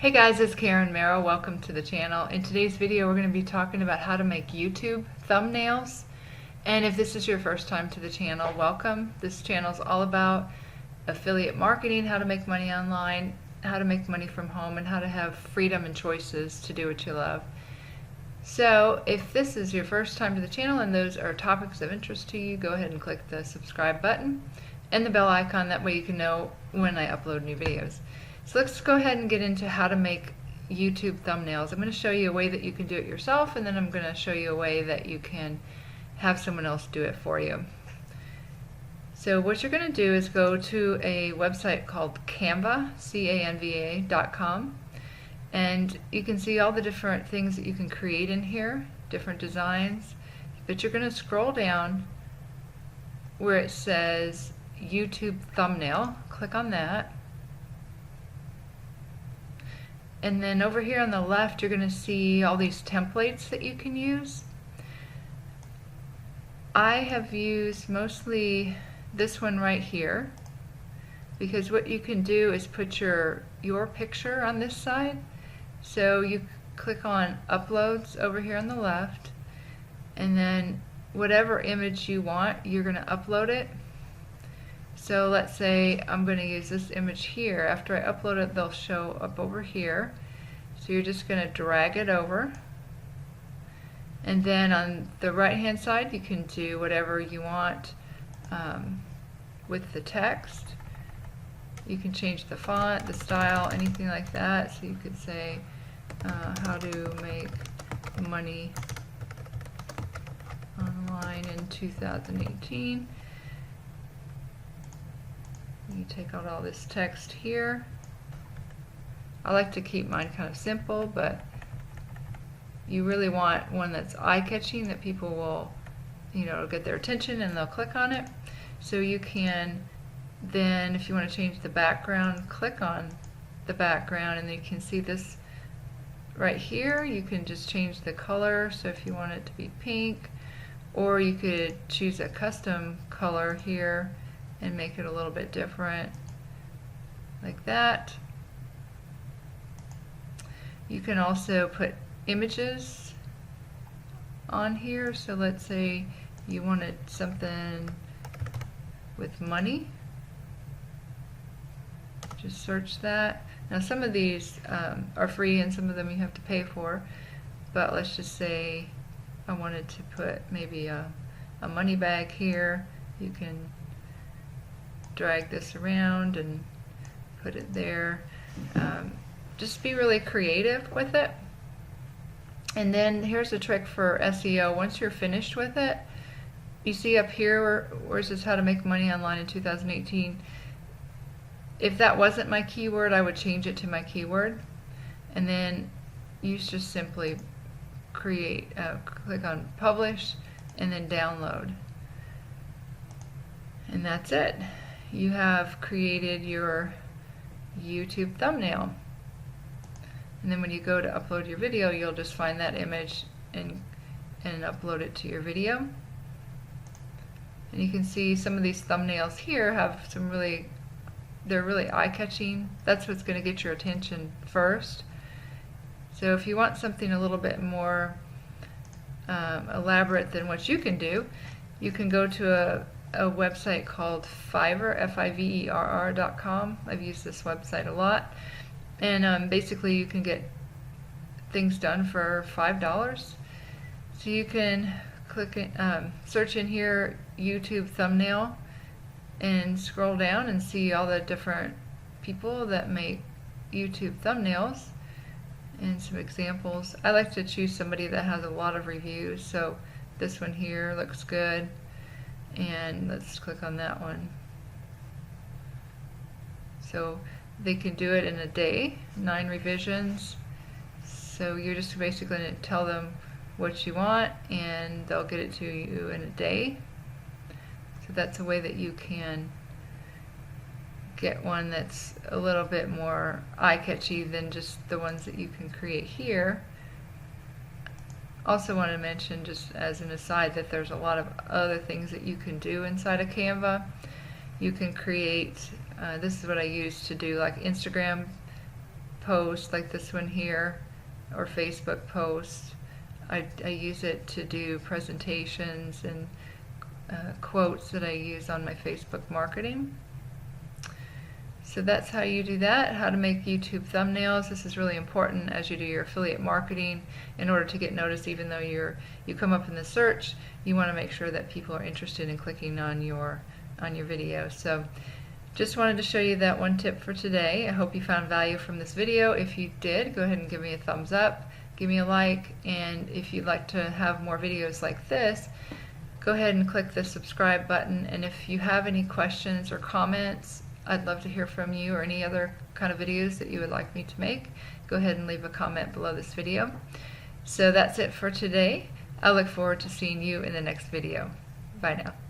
Hey guys, it's Karen Merrill. Welcome to the channel. In today's video, we're going to be talking about how to make YouTube thumbnails. And if this is your first time to the channel, welcome. This channel is all about affiliate marketing, how to make money online, how to make money from home, and how to have freedom and choices to do what you love. So if this is your first time to the channel and those are topics of interest to you, go ahead and click the subscribe button and the bell icon. That way you can know when I upload new videos. So let's go ahead and get into how to make YouTube thumbnails. I'm going to show you a way that you can do it yourself, and then I'm going to show you a way that you can have someone else do it for you. So what you're going to do is go to a website called Canva, Canva.com, and you can see all the different things that you can create in here, different designs, but you're going to scroll down where it says YouTube thumbnail. Click on that. And then over here on the left, you're going to see all these templates that you can use. I have used mostly this one right here, because what you can do is put your picture on this side. So you click on uploads over here on the left, and then whatever image you want, you're going to upload it. So let's say I'm going to use this image here. After I upload it, they'll show up over here. So you're just going to drag it over. And then on the right hand side, you can do whatever you want with the text. You can change the font, the style, anything like that. So you could say how to make money online in 2018. You take out all this text here. I like to keep mine kind of simple, but you really want one that's eye-catching, that people will, get their attention and they'll click on it. So you can then, if you want to change the background, click on the background, and then you can see this right here. You can just change the color, so if you want it to be pink, or you could choose a custom color here and make it a little bit different, like that. You can also put images on here. So let's say you wanted something with money. Just search that. Now some of these are free and some of them you have to pay for, but let's just say I wanted to put maybe a money bag here. You can drag this around and put it there. Just be really creative with it. And then here's a trick for SEO. Once you're finished with it, you see up here where it says how to make money online in 2018. If that wasn't my keyword, I would change it to my keyword, and then you just simply click on publish and then download, and that's it. You have created your YouTube thumbnail. And then when you go to upload your video, you'll just find that image and upload it to your video. And you can see some of these thumbnails here have some they're really eye-catching. That's what's going to get your attention first. So if you want something a little bit more elaborate than what you can do, you can go to a website called Fiverr, Fiverr.com. I've used this website a lot. And basically you can get things done for $5. So you can click search in here YouTube thumbnail and scroll down and see all the different people that make YouTube thumbnails and some examples. I like to choose somebody that has a lot of reviews, so this one here looks good, and let's click on that one. So they can do it in a day, 9 revisions. So you're just basically going to tell them what you want and they'll get it to you in a day. So that's a way that you can get one that's a little bit more eye-catchy than just the ones that you can create here. Also want to mention, just as an aside, that there's a lot of other things that you can do inside of Canva. You can create, this is what I use to do like Instagram post like this one here, or Facebook posts. I use it to do presentations and quotes that I use on my Facebook marketing. So that's how you do that, how to make YouTube thumbnails. This is really important as you do your affiliate marketing. In order to get noticed, even though you come up in the search, you want to make sure that people are interested in clicking on your video. So just wanted to show you that one tip for today. I hope you found value from this video. If you did, go ahead and give me a thumbs up, give me a like, and if you'd like to have more videos like this, go ahead and click the subscribe button. And if you have any questions or comments, I'd love to hear from you, or any other kind of videos that you would like me to make. Go ahead and leave a comment below this video. So that's it for today. I look forward to seeing you in the next video. Bye now.